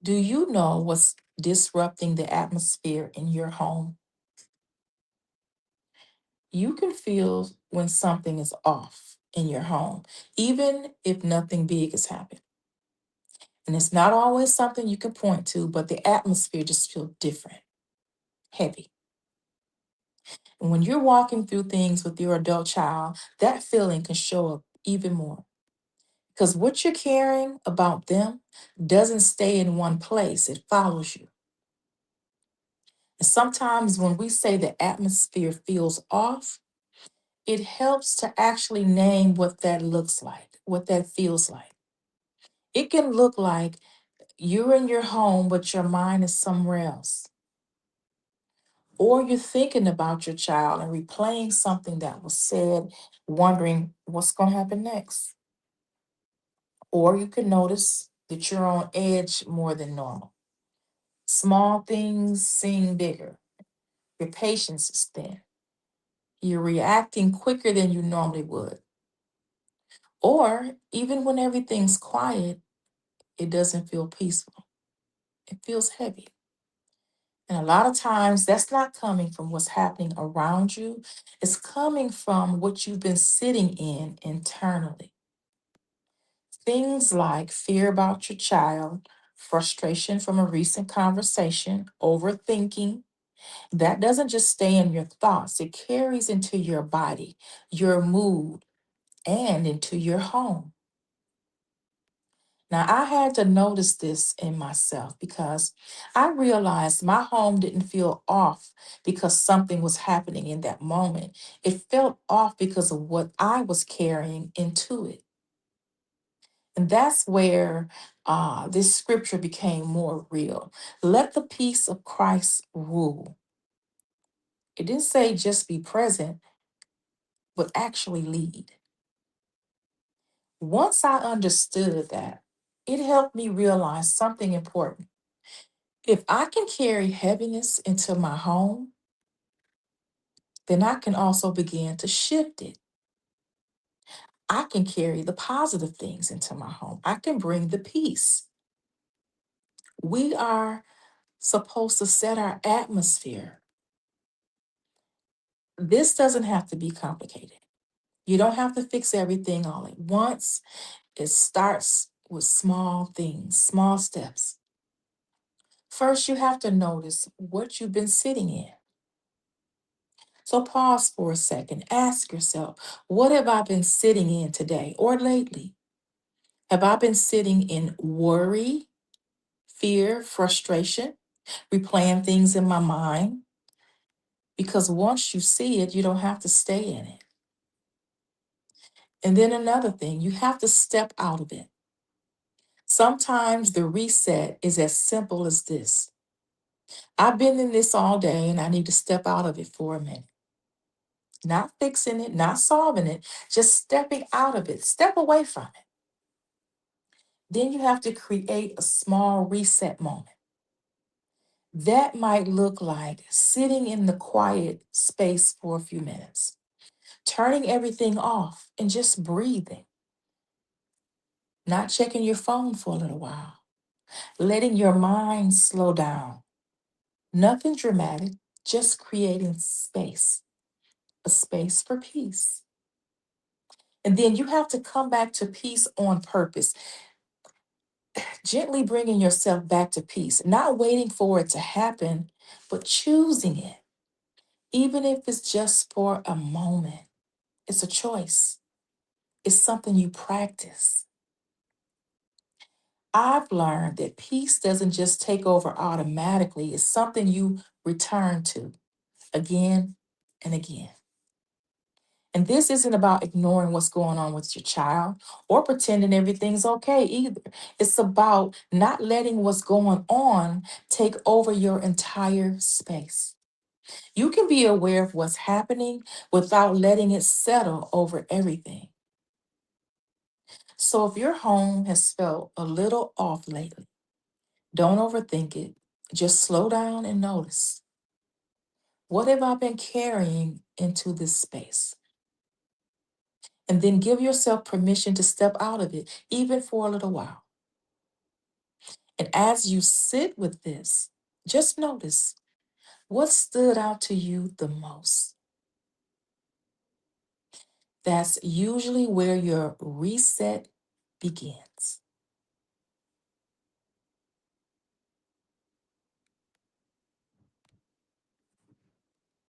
Do you know what's disrupting the atmosphere in your home? You can feel when something is off in your home, even if nothing big has happened. And it's not always something you can point to, but the atmosphere just feels different, heavy. And when you're walking through things with your adult child, that feeling can show up even more. Because what you're caring about them doesn't stay in one place, it follows you. And sometimes when we say the atmosphere feels off, it helps to actually name what that looks like, what that feels like. It can look like you're in your home, but your mind is somewhere else. Or you're thinking about your child and replaying something that was said, wondering what's going to happen next. Or you can notice that you're on edge more than normal. Small things seem bigger. Your patience is thin. You're reacting quicker than you normally would. Or even when everything's quiet, it doesn't feel peaceful. It feels heavy. And a lot of times that's not coming from what's happening around you, it's coming from what you've been sitting in internally. Things like fear about your child, frustration from a recent conversation, overthinking. That doesn't just stay in your thoughts, it carries into your body, your mood, and into your home. Now, I had to notice this in myself because I realized my home didn't feel off because something was happening in that moment. It felt off because of what I was carrying into it. And that's where this scripture became more real. Let the peace of Christ rule. It didn't say just be present, but actually lead. Once I understood that, it helped me realize something important. If I can carry heaviness into my home, then I can also begin to shift it. I can carry the positive things into my home. I can bring the peace. We are supposed to set our atmosphere. This doesn't have to be complicated. You don't have to fix everything all at once. It starts with small things, small steps. First, you have to notice what you've been sitting in. So pause for a second. Ask yourself, what have I been sitting in today or lately? Have I been sitting in worry, fear, frustration, replaying things in my mind? Because once you see it, you don't have to stay in it. And then another thing, you have to step out of it. Sometimes the reset is as simple as this. I've been in this all day and I need to step out of it for a minute. Not fixing it, not solving it, just stepping out of it. Step away from it. Then you have to create a small reset moment. That might look like sitting in the quiet space for a few minutes, turning everything off and just breathing, not checking your phone for a little while, letting your mind slow down. Nothing dramatic, just creating space, a space for peace. And then you have to come back to peace on purpose, gently bringing yourself back to peace, not waiting for it to happen, but choosing it, even if it's just for a moment. It's a choice, it's something you practice. I've learned that peace doesn't just take over automatically, it's something you return to again and again. And this isn't about ignoring what's going on with your child or pretending everything's okay either. It's about not letting what's going on take over your entire space. You can be aware of what's happening without letting it settle over everything. So if your home has felt a little off lately, don't overthink it. Just slow down and notice. What have I been carrying into this space? And then give yourself permission to step out of it, even for a little while. And as you sit with this, just notice what stood out to you the most. That's usually where your reset begins.